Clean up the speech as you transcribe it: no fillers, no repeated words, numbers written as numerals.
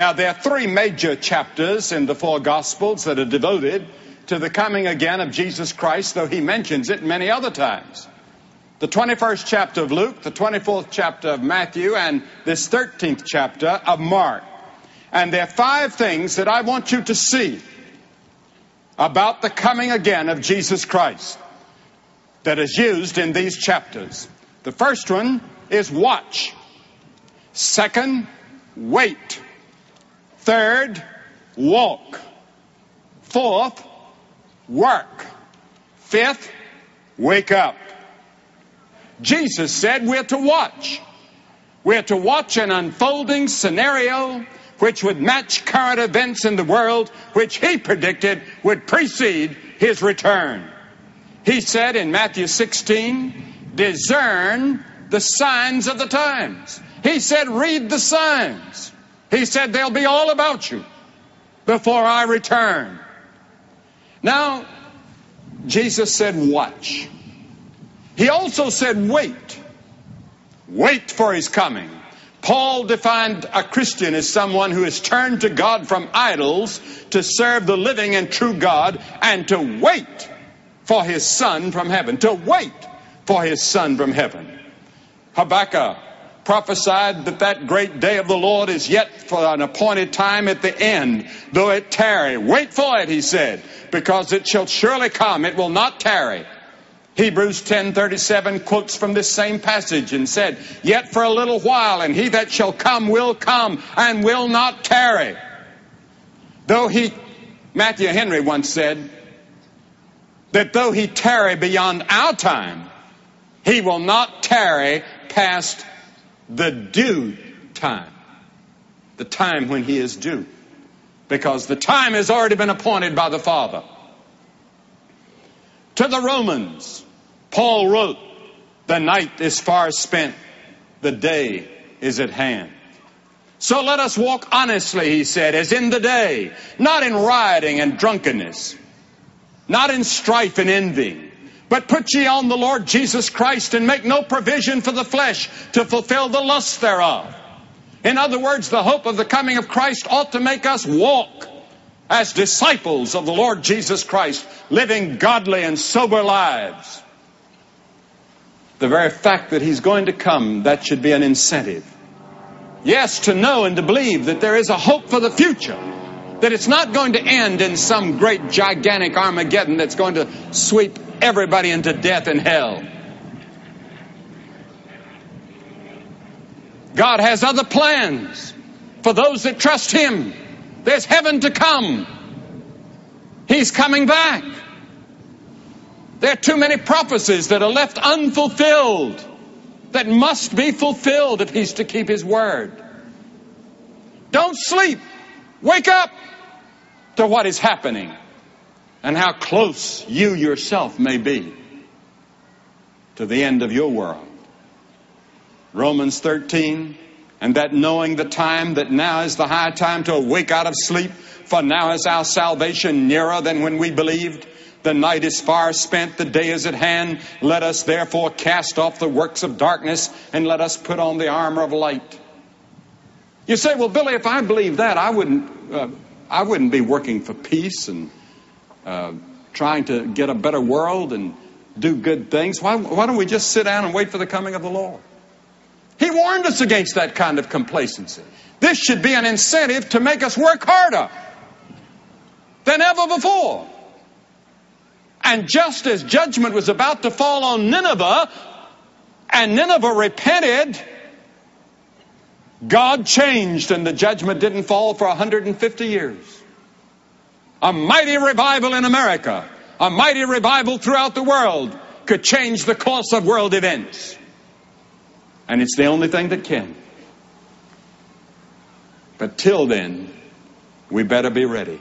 Now, there are three major chapters in the four Gospels that are devoted to the coming again of Jesus Christ, though he mentions it many other times. The 21st chapter of Luke, the 24th chapter of Matthew, and this 13th chapter of Mark. And there are five things that I want you to see about the coming again of Jesus Christ that is used in these chapters. The first one is watch. Second, wait. Third, walk. Fourth, work. Fifth, wake up. Jesus said we're to watch. We're to watch an unfolding scenario which would match current events in the world, which he predicted would precede his return. He said in Matthew 16, discern the signs of the times. He said, read the signs. He said, they'll be all about you before I return. Now, Jesus said, watch. He also said, wait. Wait for his coming. Paul defined a Christian as someone who has turned to God from idols to serve the living and true God and to wait for his Son from heaven. To wait for his Son from heaven. Habakkuk prophesied that that great day of the Lord is yet for an appointed time at the end. Though it tarry, wait for it, he said, because it shall surely come. It will not tarry. Hebrews 10:37 quotes from this same passage and said, yet for a little while, and he that shall come will come and will not tarry. Matthew Henry once said that though he tarry beyond our time, he will not tarry past the due time. The time when he is due. Because the time has already been appointed by the Father. To the Romans, Paul wrote, the night is far spent, the day is at hand. So let us walk honestly, he said, as in the day, not in rioting and drunkenness, not in strife and envy, but put ye on the Lord Jesus Christ and make no provision for the flesh to fulfill the lusts thereof. In other words, the hope of the coming of Christ ought to make us walk as disciples of the Lord Jesus Christ, living godly and sober lives. The very fact that he's going to come, that should be an incentive. Yes, to know and to believe that there is a hope for the future, that it's not going to end in some great gigantic Armageddon that's going to sweep everybody into death and hell. God has other plans for those that trust him. There's heaven to come. He's coming back. There are too many prophecies that are left unfulfilled that must be fulfilled if he's to keep his word. Don't sleep. Wake up to what is happening and how close you yourself may be to the end of your world. Romans 13, and that knowing the time, that now is the high time to awake out of sleep, for now is our salvation nearer than when we believed. The night is far spent, the day is at hand. Let us therefore cast off the works of darkness, and let us put on the armor of light. You say, well, Billy, if I believe that, I wouldn't be working for peace and trying to get a better world and do good things. Why don't we just sit down and wait for the coming of the Lord? He warned us against that kind of complacency. This should be an incentive to make us work harder than ever before. And just as judgment was about to fall on Nineveh, and Nineveh repented, God changed and the judgment didn't fall for 150 years. A mighty revival in America, a mighty revival throughout the world could change the course of world events. And it's the only thing that can. But till then, we better be ready.